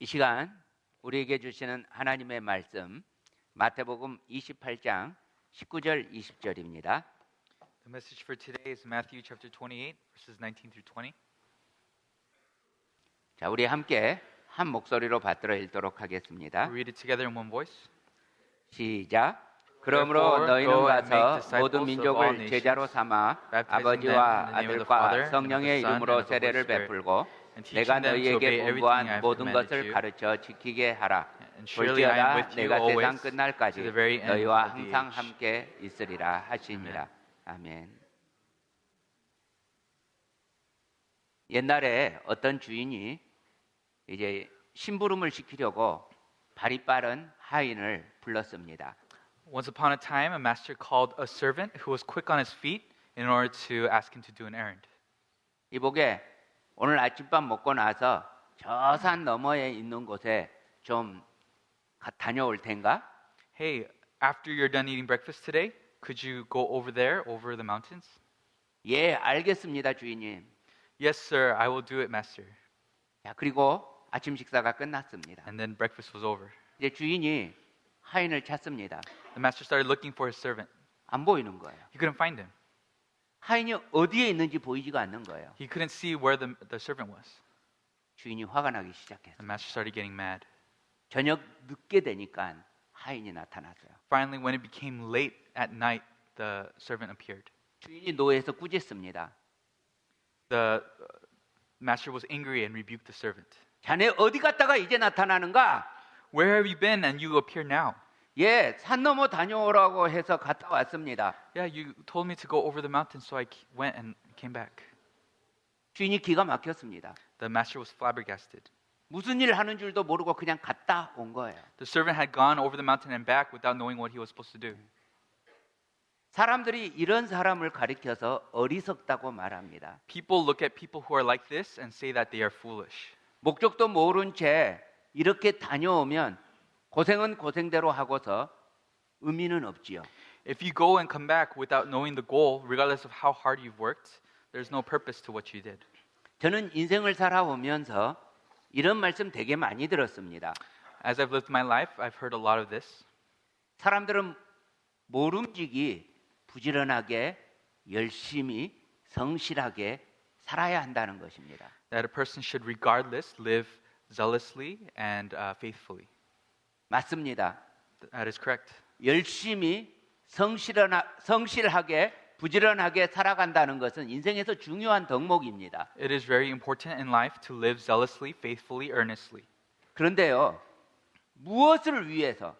이 시간 우리에게 주시는 하나님의 말씀 마태복음 28장 19절 20절입니다. The message for today is Matthew chapter 28 verses 19 through 20. 자, 우리 함께 한 목소리로 받들어 읽도록 하겠습니다. We read it together in one voice. 시작. 그러므로 너희는 가서 모든 민족을 제자로 삼아 아버지와 아들과 성령의 이름으로 세례를 베풀고 내가 너희에게 공부한 모든 것을 가르쳐 지키게 하라. 볼지어다 내가 세상 끝날까지 너희와 항상 함께 있으리라 하시니라. 아멘. 옛날에 어떤 주인이 이제 심부름을 시키려고 발이 빠른 하인을 불렀습니다. Once upon a time, a master called a servant who was quick on his feet in order to ask him to do an errand. 이보게 오늘 아침밥 먹고 나서 저 산 너머에 있는 곳에 좀 다녀올 텐가? Hey, after you're done eating breakfast today, could you go over there, over the mountains? 예, 알겠습니다, 주인님. Yes, sir, I will do it, master. 자, 그리고 아침 식사가 끝났습니다. And then breakfast was over. 이제 주인이 하인을 찾습니다. The master started looking for his servant. 안 보이는 거예요. He couldn't find him. 하인이 어디에 있는지 보이지가 않는 거예요. He couldn't see where the servant was. 주인이 화가 나기 시작했어요. The master started getting mad. 저녁 늦게 되니까 하인이 나타났어요. Finally, when it became late at night, the servant appeared. 주인이 노해서 꾸짖습니다. The master was angry and rebuked the servant. 자네 어디 갔다가 이제 나타나는가? Where have you been and you appear now? 예, 산 넘어 다녀오라고 해서 갔다 왔습니다. Yeah, you told me to go over the mountain, so I went and came back. 주인이 기가 막혔습니다. The master was flabbergasted. 무슨 일 하는 줄도 모르고 그냥 갔다 온 거예요. The servant had gone over the mountain and back without knowing what he was supposed to do. 사람들이 이런 사람을 가리켜서 어리석다고 말합니다. People look at people who are like this and say that they are foolish. 목적도 모른 채 이렇게 다녀오면 고생은 고생대로 하고서 의미는 없지요. If you go and come back without knowing the goal, regardless of how hard you've worked, there's no purpose to what you did. 저는 인생을 살아오면서 이런 말씀 되게 많이 들었습니다. As I've lived my life, I've heard a lot of this. 사람들은 모름지기 부지런하게 열심히 성실하게 살아야 한다는 것입니다. That a person should regardless live zealously and faithfully. 맞습니다. That is correct. 열심히 성실하게 부지런하게 살아간다는 것은 인생에서 중요한 덕목입니다. It is very important in life to live zealously, faithfully, earnestly. 그런데요, 무엇을 위해서,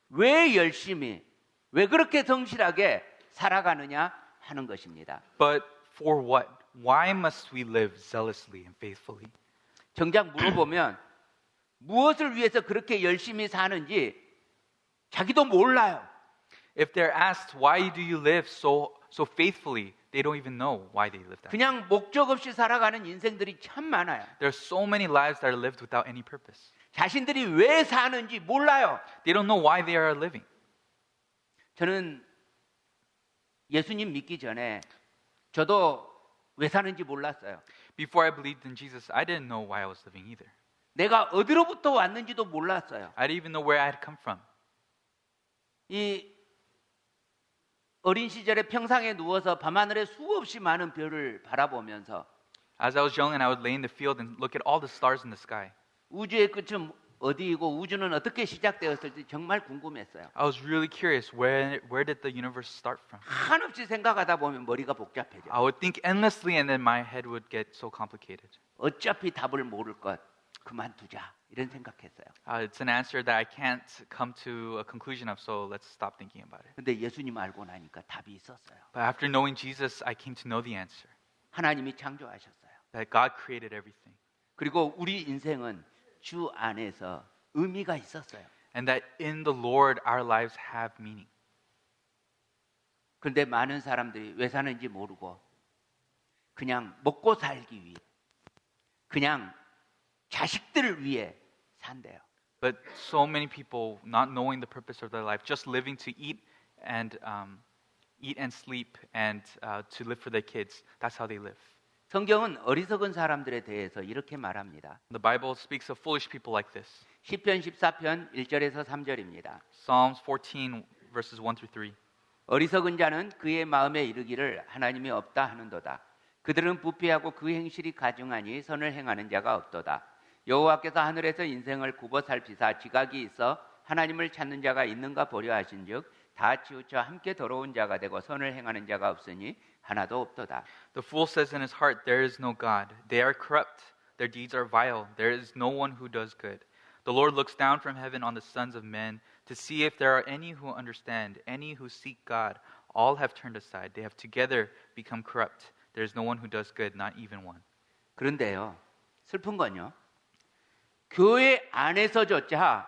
왜 열심히, 왜 그렇게 성실하게 살아가느냐 하는 것입니다. But for what? Why must we live zealously and faithfully? 정작 물어보면 무엇을 위해서 그렇게 열심히 사는지 자기도 몰라요. If they're asked, why do you live so faithfully, they don't even know why they live that. 그냥 목적 없이 살아가는 인생들이 참 많아요. There are so many lives that are lived without any purpose. 자신들이 왜 사는지 몰라요. They don't know why they are living. 저는 예수님 믿기 전에 저도 왜 사는지 몰랐어요. Before I believed in Jesus, I didn't know why I was living either. 내가 어디로부터 왔는지도 몰랐어요. I didn't even know where I had come from. 이 어린 시절에 평상에 누워서 밤하늘에 수없이 많은 별을 바라보면서 As I was young and I would lay in the field and look at all the stars in the sky. 우주의 끝은 어디이고 우주는 어떻게 시작되었을지 정말 궁금했어요. I was really curious, where did the universe start from? 한없이 생각하다 보면 머리가 복잡해져. I would think endlessly and then my head would get so complicated. 어차피 답을 모를 것 그만두자 이런 생각했어요. It's an answer that I can't come to a conclusion of, so let's stop thinking about it. 근데 예수님 알고 나니까 답이 있었어요. But after knowing Jesus, I came to know the answer. 하나님이 창조하셨어요. That God created everything. 그리고 우리 인생은 주 안에서 의미가 있었어요. And that in the Lord our lives have meaning. 그런데 많은 사람들이 왜 사는지 모르고 그냥 먹고 살기 위해 그냥 자식들을 위해 산대요. But so many people, not knowing the purpose of their life, just living to eat and sleep and to live for their kids. That's how they live. 성경은 어리석은 사람들에 대해서 이렇게 말합니다. The Bible speaks of foolish people like this. 시편 14편 1절에서 3절입니다. Psalms 14 verses 1 through 3. 어리석은 자는 그의 마음에 이르기를 하나님이 없다 하는도다. 그들은 부패하고 그 행실이 가증하니 선을 행하는 자가 없도다. 여호와께서 하늘에서 인생을 굽어 살피사 지각이 있어 하나님을 찾는 자가 있는가 보려 하신즉 다 치우쳐 함께 더러운 자가 되고 선을 행하는 자가 없으니 하나도 없도다. The fool says in his heart, there is no God. They are corrupt. Their deeds are vile. There is no one who does good. The Lord looks down from heaven on the sons of men to see if there are any who understand, any who seek God. All have turned aside. They have together become corrupt. There is no one who does good, not even one. 그런데요, 슬픈 건요. 교회 안에서조차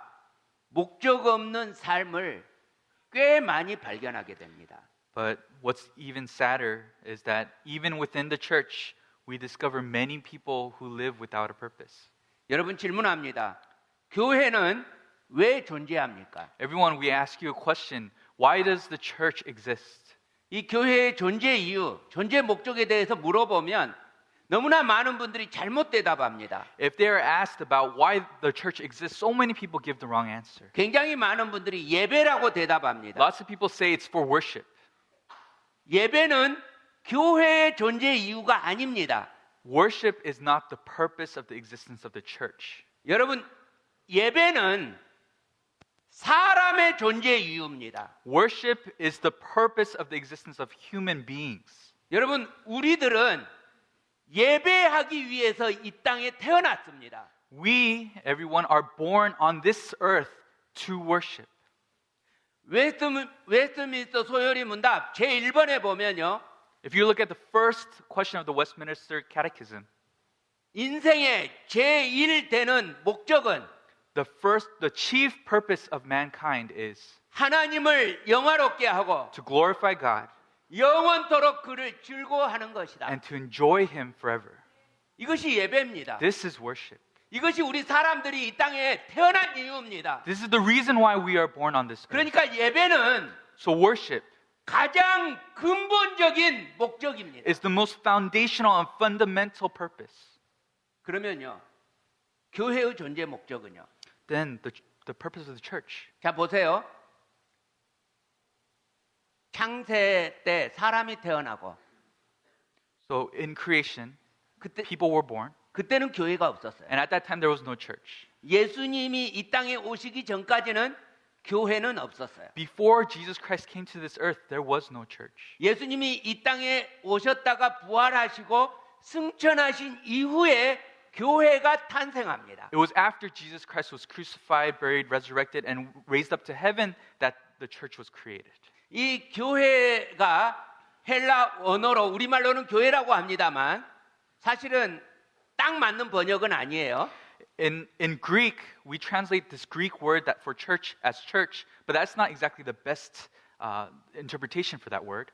목적 없는 삶을 꽤 많이 발견하게 됩니다. But what's even sadder is that even within the church, we discover many people who live without a purpose. 여러분 질문합니다. 교회는 왜 존재합니까? Everyone, we ask you a question. Why does the church exist? 이 교회의 존재 이유, 존재 목적에 대해서 물어보면 너무나 많은 분들이 잘못 대답합니다. If they are asked about why the church exists, so many people give the wrong answer. 굉장히 많은 분들이 예배라고 대답합니다. Lots of people say it's for worship. 예배는 교회의 존재 이유가 아닙니다. Worship is not the purpose of the existence of the church. 여러분, 예배는 사람의 존재 이유입니다. Worship is the purpose of the existence of human beings. 여러분, 우리들은 예배하기 위해서 이 땅에 태어났습니다. We, everyone, are born on this earth to worship. 웨스트민스터 소요리 문답 제1번에 보면요. If you look at the first question of the Westminster Catechism, 인생의 제1되는 목적은 the chief purpose of mankind is 하나님을 영화롭게 하고 to glorify God 영원토록 그를 즐거워하는 것이다. and to enjoy Him forever. 이것이 예배입니다. This is worship. 이것이 우리 사람들이 이 땅에 태어난 이유입니다. This is the reason why we are born on this earth. 그러니까 예배는 So worship 가장 근본적인 목적입니다. is the most foundational and fundamental purpose. 그러면요, 교회의 존재 목적은요. Then the purpose of the church. 자 보세요. 창세 때 사람이 태어나고 So in creation, 그때 people were born, 그때는 교회가 없었어요. and at that time there was no church. 예수님이 이 땅에 오시기 전까지는 교회는 없었어요. Before Jesus Christ came to this earth, there was no church. 예수님이 이 땅에 오셨다가 부활하시고 승천하신 이후에 교회가 탄생합니다. It was after Jesus Christ was crucified, buried, resurrected, and raised up to heaven that the church was created. 이 교회가 헬라 언어로 우리말로는 교회라고 합니다만 사실은 딱 맞는 번역은 아니에요. In Greek, we translate this Greek word that for church as church, but that's not exactly the best interpretation for that word.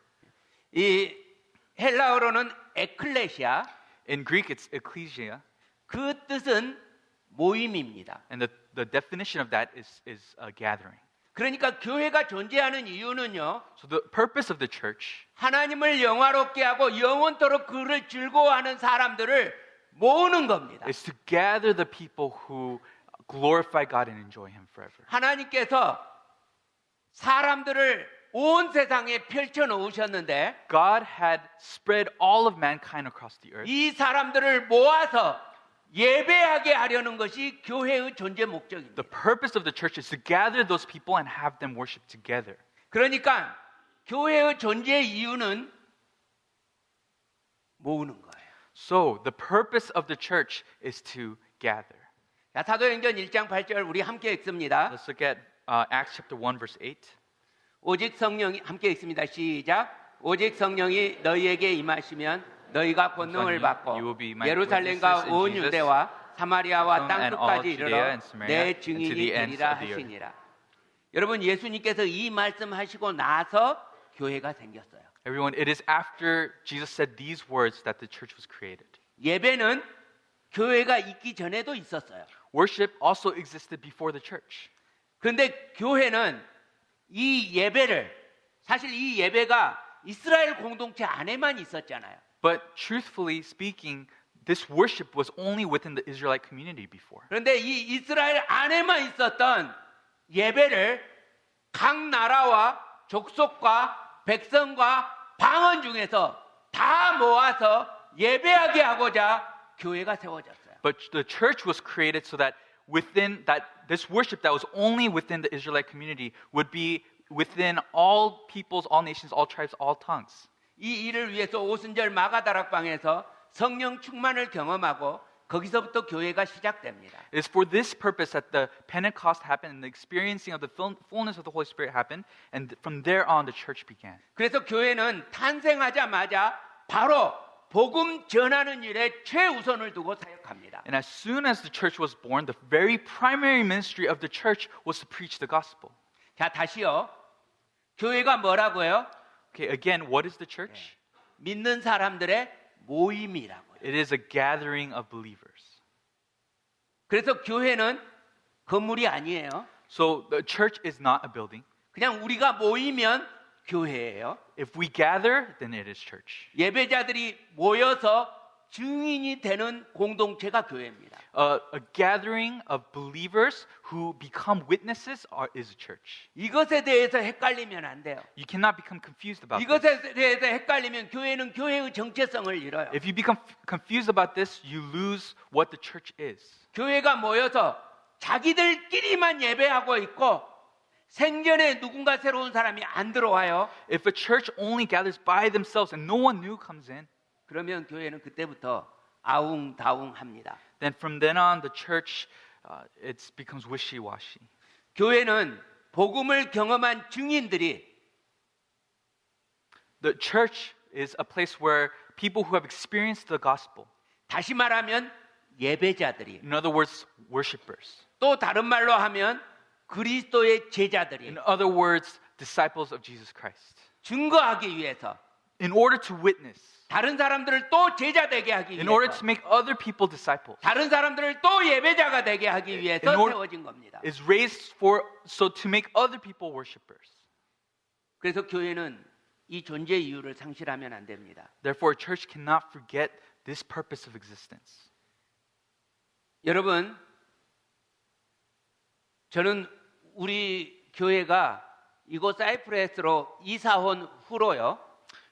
이 헬라어로는 에클레시아, In Greek, it's ecclesia, 그 뜻은 모임입니다. and the definition of that is a gathering. 그러니까 교회가 존재하는 이유는요. So the purpose of the church 하나님을 영화롭게 하고 영원토록 그를 즐거워하는 사람들을 모으는 겁니다. is to gather the people who glorify God and enjoy Him forever. 하나님께서 사람들을 온 세상에 펼쳐 놓으셨는데 God had spread all of mankind across the earth. 이 사람들을 모아서 예배하게 하려는 것이 교회의 존재 목적입니다. The purpose of the church is to gather those people and have them worship together. 그러니까 교회의 존재 이유는 모으는 거예요. So the purpose of the church is to gather. 자, 사도행전 1장 8절 우리 함께 읽습니다. Let's look at Acts chapter 1 verse 8. 오직 성령이 함께 읽습니다. 시작. 오직 성령이 너희에게 임하시면 너희가 권능을 받고 예루살렘과 온 유대와 사마리아와 땅 끝까지 이르러 내 증인이 되리라 하시니라. 여러분, 예수님께서 이 말씀하시고 나서 교회가 생겼어요. Everyone, it is after Jesus said these words that the church was created. 예배는 교회가 있기 전에도 있었어요. Worship also existed before the church. 그런데 교회는 이 예배를 사실 이 예배가 이스라엘 공동체 안에만 있었잖아요. But truthfully speaking, this worship was only within the Israelite community before. 그런데 이 이스라엘 안에만 있었던 예배를 각 나라와 족속과 백성과 방언 중에서 다 모아서 예배하게 하고자 교회가 세워졌어요. But the church was created so that within that this worship that was only within the Israelite community would be within all peoples, all nations, all tribes, all tongues. 이 일을 위해서 오순절 마가다락방에서 성령 충만을 경험하고 거기서부터 교회가 시작됩니다. It is for this purpose that the Pentecost happened and the experiencing of the fullness of the Holy Spirit happened, and from there on the church began. 그래서 교회는 탄생하자마자 바로 복음 전하는 일에 최우선을 두고 사역합니다. And as soon as the church was born, the very primary ministry of the church was to preach the gospel. 자, 다시요. 교회가 뭐라고요? Okay, again, what is the church? 믿는 사람들의 모임이라고요. It is a gathering of believers. 그래서 교회는 건물이 아니에요. So the church is not a building. 그냥 우리가 모이면 교회예요. If we gather, then it is church. 예배자들이 모여서 증인이 되는 공동체가 교회입니다. A gathering of believers who become witnesses is a church. 이것에 대해서 헷갈리면 안 돼요. You cannot become confused about this. 이것에 대해서 헷갈리면 교회는 교회의 정체성을 잃어요. If you become confused about this, you lose what the church is. 교회가 모여서 자기들끼리만 예배하고 있고 생전에 누군가 새로운 사람이 안 들어와요. If a church only gathers by themselves and no one new comes in, 그러면 교회는 그때부터 아웅다웅합니다. then from then on the church it becomes wishy-washy. 교회는 복음을 경험한 증인들이 The church is a place where people who have experienced the gospel, 다시 말하면 예배자들이 in other words, worshipers, 또 다른 말로 하면 그리스도의 제자들이 in other words, disciples of Jesus Christ, 증거하기 위해서 in order to witness, 다른 사람들을 또 제자 되게 하기 in order 위해서 to make other people disciples, 다른 사람들을 또 예배자가 되게 하기 위해서 in order- 세워진 겁니다. is raised for so to make other people worshipers. 그래서 교회는 이 존재 이유를 상실하면 안 됩니다. Therefore, a church cannot forget this purpose of existence. 여러분, 저는 우리 교회가 이곳 사이프러스로 이사 온 후로요.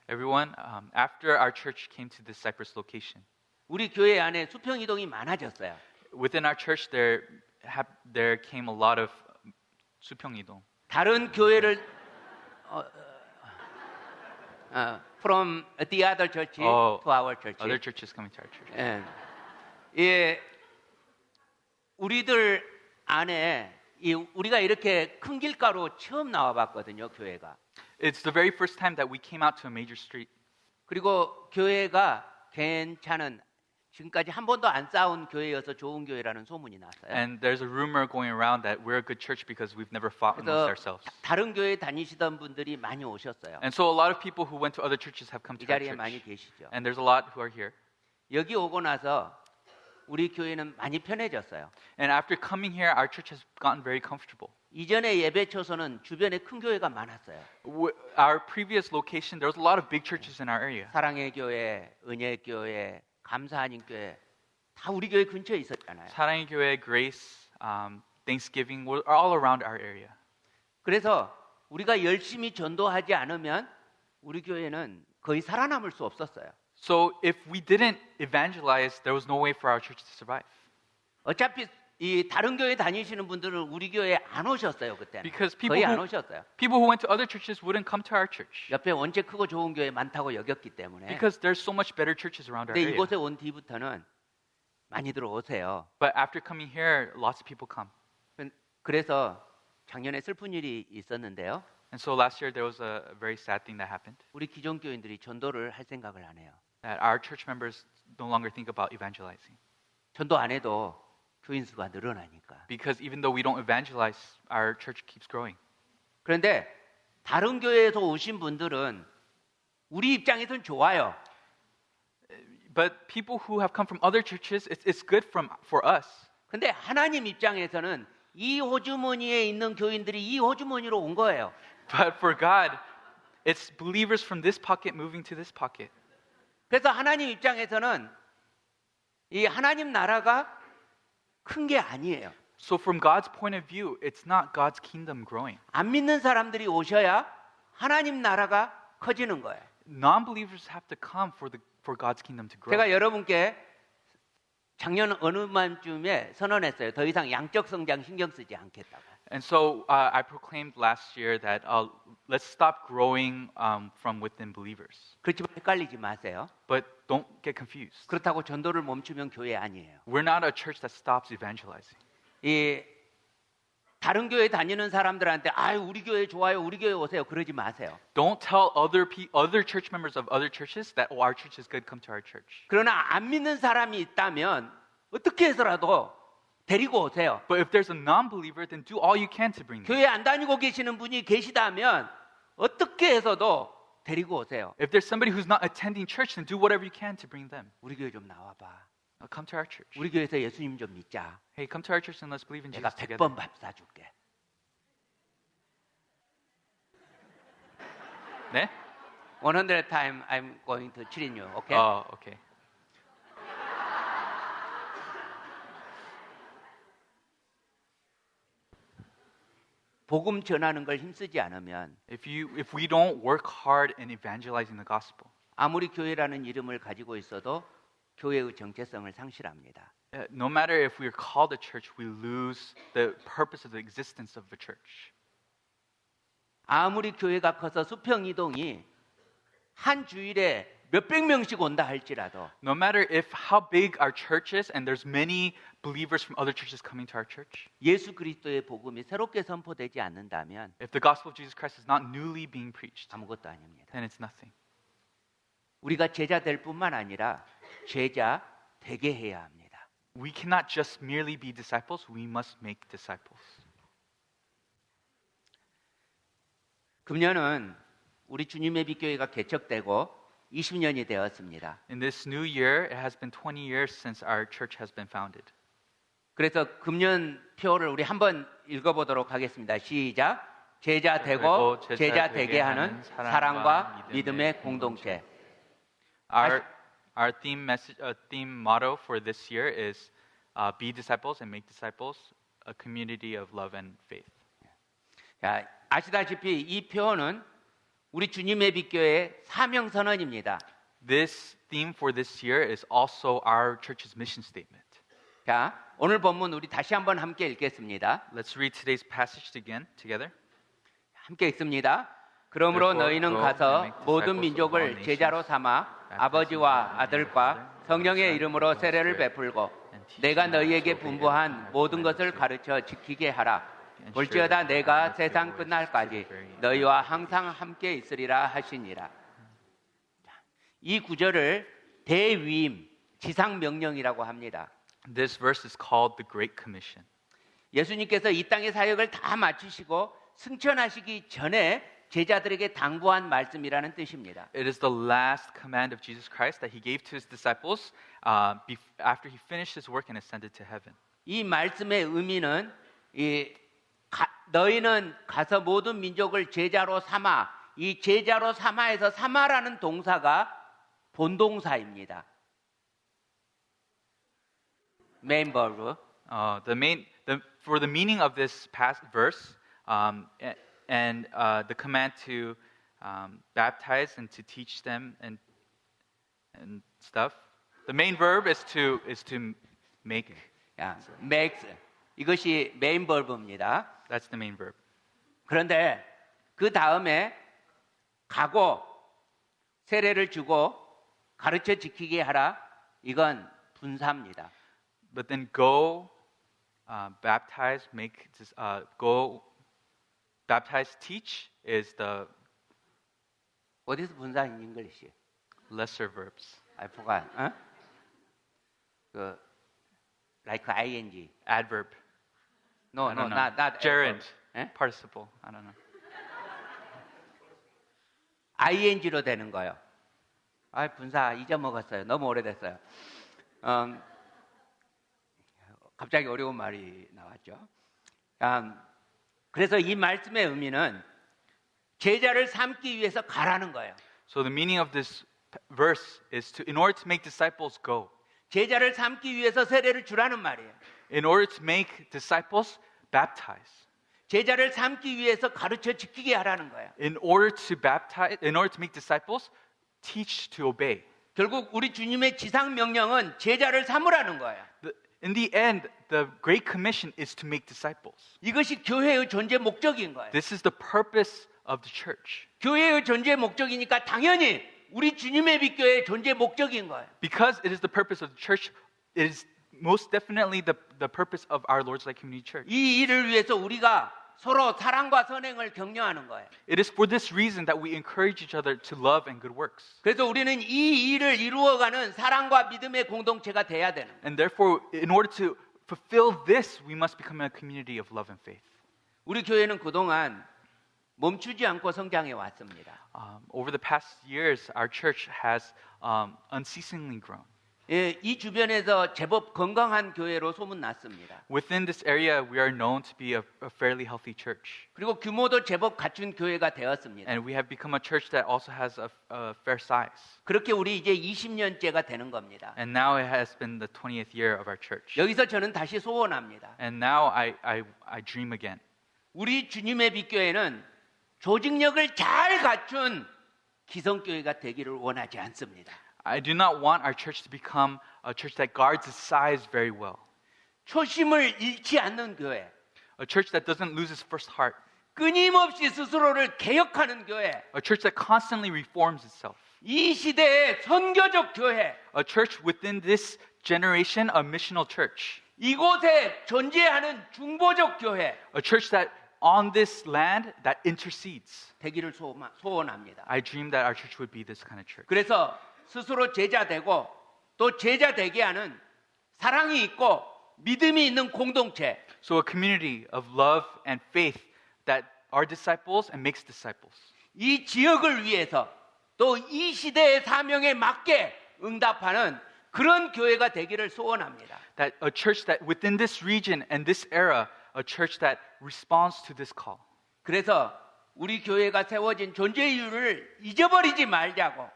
Everyone, after our church came to this Cyprus location, 우리 교회 안에 수평 이동이 많아졌어요. within our church there came a lot of 수평이동. 다른 교회를 from the other church to our church. Other churches coming to our church. 예. 예, 우리들 안에 우리가 이렇게 큰 길가로 처음 나와봤거든요, 교회가. It's the very first time that we came out to a major street. 그리고 교회가 괜찮은 지금까지 한 번도 안 싸운 교회여서 좋은 교회라는 소문이 났어요. And there's a rumor going around that we're a good church because we've never fought amongst 그래서 ourselves. 다른 교회 다니시던 분들이 많이 오셨어요. And so a lot of people who went to other churches have come 이 to our 자리에 많이 church. 계시죠. And there's a lot who are here. 여기 오고 나서 우리 교회는 많이 편해졌어요. And after coming here, our church has gotten very comfortable. 이전에 예배처소는 주변에 큰 교회가 많았어요. Our previous location, there was a lot of big churches in our area. 사랑의 교회, 은혜 교회, 감사하님 교회 다 우리 교회 근처에 있었잖아요. 사랑의 교회, Grace, Thanksgiving were all around our area. 그래서 우리가 열심히 전도하지 않으면 우리 교회는 거의 살아남을 수 없었어요. So if we didn't evangelize, there was no way for our church to survive. 어차피 이 다른 교회 다니시는 분들은 우리 교회에 안 오셨어요 그때는. Because 거의 안 오셨어요. people who went to other churches wouldn't come to our church. 옆에 원체 크고 좋은 교회 많다고 여겼기 때문에. Because there's so much better churches around our 근데 area. 이곳에 온 뒤부터는 많이들 오세요. But after coming here, lots of people come. 그래서 작년에 슬픈 일이 있었는데요. And so last year there was a very sad thing that happened. 우리 기존 교인들이 전도를 할 생각을 안 해요. That our church members no longer think about evangelizing. 전도 안 해도 교인 수가 늘어나니까. Because even though we don't evangelize, our church keeps growing. 그런데 다른 교회에서 오신 분들은 우리 입장에선 좋아요. But people who have come from other churches, it's good for us. 근데 하나님 입장에서는 이 호주머니에 있는 교인들이 이 호주머니로 온 거예요. But for God, it's believers from this pocket moving to this pocket. 그래서 하나님 입장에서는 이 하나님 나라가 큰 게 아니에요. So from God's point of view, it's not God's kingdom growing. 안 믿는 사람들이 오셔야 하나님 나라가 커지는 거예요. Non-believers have to come for God's kingdom to grow. 제가 여러분께 작년 어느 만쯤에 선언했어요. 더 이상 양적 성장 신경 쓰지 않겠다고. And so I proclaimed last year that let's stop growing from within believers. 그렇지만 헷갈리지 마세요. But don't get confused. 그렇다고 전도를 멈추면 교회 아니에요. We're not a church that stops evangelizing. 이 다른 교회 다니는 사람들한테 아유 우리 교회 좋아요, 우리 교회 오세요 그러지 마세요. Don't tell other church members of other churches that our church is good, come to our church. 그러나 안 믿는 사람이 있다면 어떻게 해서라도 데리고 오세요. But if there's a non-believer, then do all you can to bring them. 교회 안 다니고 계시는 분이 계시다면 어떻게 해서도 데리고 오세요. If there's somebody who's not attending church, then do whatever you can to bring them. 우리 교회 좀 나와봐. Come to our church. 우리 교회에서 예수님 좀 믿자. Hey, come to our church and let's believe in 내가 Jesus together. 100번 밥 사줄게. 네? 100 time I'm going to treat you. Okay? Okay. 복음 전하는 걸 힘쓰지 않으면 If we don't work hard in evangelizing the gospel, 아무리 교회라는 이름을 가지고 있어도 교회의 정체성을 상실합니다. no matter if we're called a church, we lose the purpose of the existence of a church. 아무리 교회가 커서 수평 이동이 한 주일에 몇백 명씩 온다 할지라도 No matter if how big our church is and there's many believers from other churches coming to our church, 예수 그리스도의 복음이 새롭게 선포되지 않는다면 if the gospel of Jesus Christ is not newly being preached, 아무것도 아닙니다. then it's nothing. 우리가 제자 될 뿐만 아니라 제자 되게 해야 합니다. We cannot just merely be disciples, we must make disciples. 금년은 우리 주님의 빛교회가 개척되고 20년이 되었습니다. In this new year, it has been 20 years since our church has been founded. 그래서 금년 표를 우리 한번 읽어보도록 하겠습니다. 시작. 제자 되고 제자 되게 하는 사랑과 믿음의 공동체. Our theme motto for this year is be disciples and make disciples, a community of love and faith. 자, 아시다시피 이 표는 우리 주님의 빛교회의 사명 선언입니다. This theme for this year is also our church's mission statement. 자, 오늘 본문 우리 다시 한번 함께 읽겠습니다. Let's read today's passage again together. 함께 읽습니다. 그러므로 너희는 가서 모든 민족을 제자로 삼아 아버지와 아들과 성령의 이름으로 세례를 베풀고 내가 너희에게 분부한 모든 것을 가르쳐 지키게 하라. 볼지어다 내가 세상 끝날까지 너희와 항상 함께 있으리라 하시니라. 이 구절을 대위임, 지상명령이라고 합니다. This verse is called the Great Commission. 예수님께서 이 땅의 사역을 다 마치시고 승천하시기 전에 제자들에게 당부한 말씀이라는 뜻입니다. It is the last command of Jesus Christ that he gave to his disciples after he finished his work and ascended to heaven. 이 말씀의 의미는 너희는 가서 모든 민족을 제자로 삼아, 이 제자로 삼아에서 삼아라는 동사가 본동사입니다. main verb. For the meaning of this verse and the command to baptize and to teach them and stuff, the main verb is to make. makes. 이것이 메인 버브입니다. That's the main verb. 그런데 그 다음에 가고 세례를 주고 가르쳐 지키게 하라. 이건 분사입니다. But then go, baptize, baptize, teach is the What is 분사 in English? lesser verbs. I forgot. Like ing. Adverb. No, not gerund. 예? Participle. I don't know. ing로 되는 거예요. 분사 잊어먹었어요. 너무 오래됐어요. 갑자기 어려운 말이 나왔죠. 그래서 이 말씀의 의미는 제자를 삼기 위해서 가라는 거예요. So the meaning of this verse is to, in order to make disciples, go. 제자를 삼기 위해서 세례를 주라는 말이에요. In order to make disciples, baptize. 제자를 삼기 위해서 가르쳐 지키게 하라는 거예요. In order to baptize, in order to make disciples, teach to obey. 결국 우리 주님의 지상 명령은 제자를 삼으라는 거예요. In the end, the Great Commission is to make disciples. 이것이 교회의 존재 목적인 거예요. This is the purpose of the church. 교회의 존재 목적이니까 당연히 우리 주님의 빛교회의 존재 목적인 거예요. Because it is the purpose of the church, it is most definitely the purpose of our Lord's Light Community Church. 이 일을 위해서 우리가 서로 사랑과 선행을 격려하는 거예요. It is for this reason that we encourage each other to love and good works. 그래서 우리는 이 일을 이루어가는 사랑과 믿음의 공동체가 돼야 되는 거예요. And therefore, in order to fulfill this, we must become a community of love and faith. 우리 교회는 그동안 멈추지 않고 성장해 왔습니다. Over the past years, our church has unceasingly grown. 예, 이 주변에서 제법 건강한 교회로 소문났습니다. Within this area, we are known to be a fairly healthy church. 그리고 규모도 제법 갖춘 교회가 되었습니다. And we have become a church that also has a fair size. 그렇게 우리 이제 20년째가 되는 겁니다. And now it has been the 20th year of our church. 여기서 저는 다시 소원합니다. And now I dream again. 우리 주님의 빛교회는 조직력을 잘 갖춘 기성교회가 되기를 원하지 않습니다. I do not want our church to become a church that guards its size very well. 초심을 잃지 않는 교회. A church that doesn't lose its first heart. 끊임없이 스스로를 개혁하는 교회. A church that constantly reforms itself. 이 시대의 선교적 교회. A church within this generation, a missional church. 이곳에 존재하는 중보적 교회. A church that on this land that intercedes. 되기를 소원합니다. I dream that our church would be this kind of church. 그래서 스스로 제자 되고 또 제자 되게 하는 사랑이 있고 믿음이 있는 공동체. So a community of love and faith that are disciples and makes disciples. 이 지역을 위해서 또 이 시대의 사명에 맞게 응답하는 그런 교회가 되기를 소원합니다. That a church that within this region and this era, a church that responds to this call. 그래서 우리 교회가 세워진 존재 이유를 잊어버리지 말자고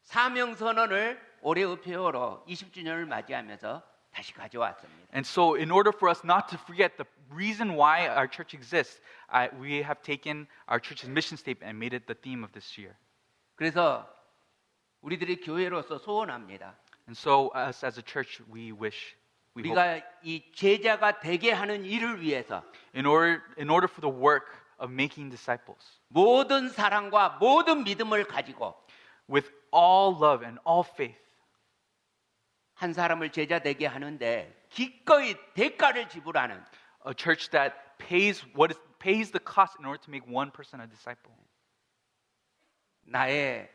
사명 선언을 올해의 표어로 20주년을 맞이하면서 다시 가져왔습니다. And so in order for us not to forget the reason why our church exists, we have taken our church's mission statement and made it the theme of this year. 그래서 우리들이 교회로서 소원합니다. And so us as a church, we hope, 우리가 이 제자가 되게 하는 일을 위해서 in order for the work of making disciples, 모든 사랑과 모든 믿음을 가지고 with all love and all faith, 한 사람을 제자 되게 하는데 기꺼이 대가를 지불하는 a church that pays the cost in order to make one person a disciple. 나의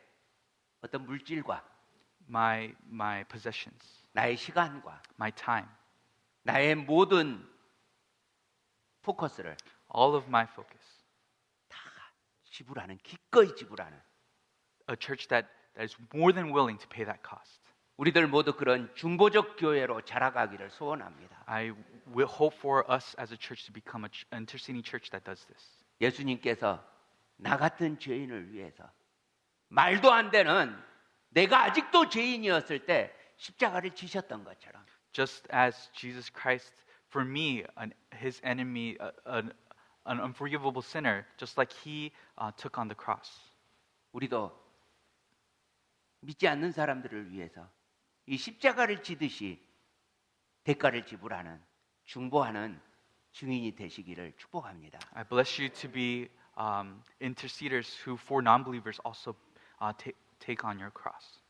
어떤 물질과 My possessions, 나의 시간과 my time, 나의 모든 포커스를 all of my focus. 다 지불하는 기꺼이 지불하는 A church that is more than willing to pay that cost. 우리들 모두 그런 중보적 교회로 자라가기를 소원합니다. I will hope for us as a church to become an interceding church that does this. 예수님께서 나 같은 죄인을 위해서 말도 안 되는 내가 아직도 죄인이었을 때 십자가를 지셨던 것처럼 Just as Jesus Christ, for me, his enemy, an unforgivable sinner, just like he took on the cross. 우리도 믿지 않는 사람들을 위해서 이 십자가를 지듯이 대가를 지불하는 중보하는 증인이 되시기를 축복합니다. I bless you to be interceders who, for non-believers, also take on your cross.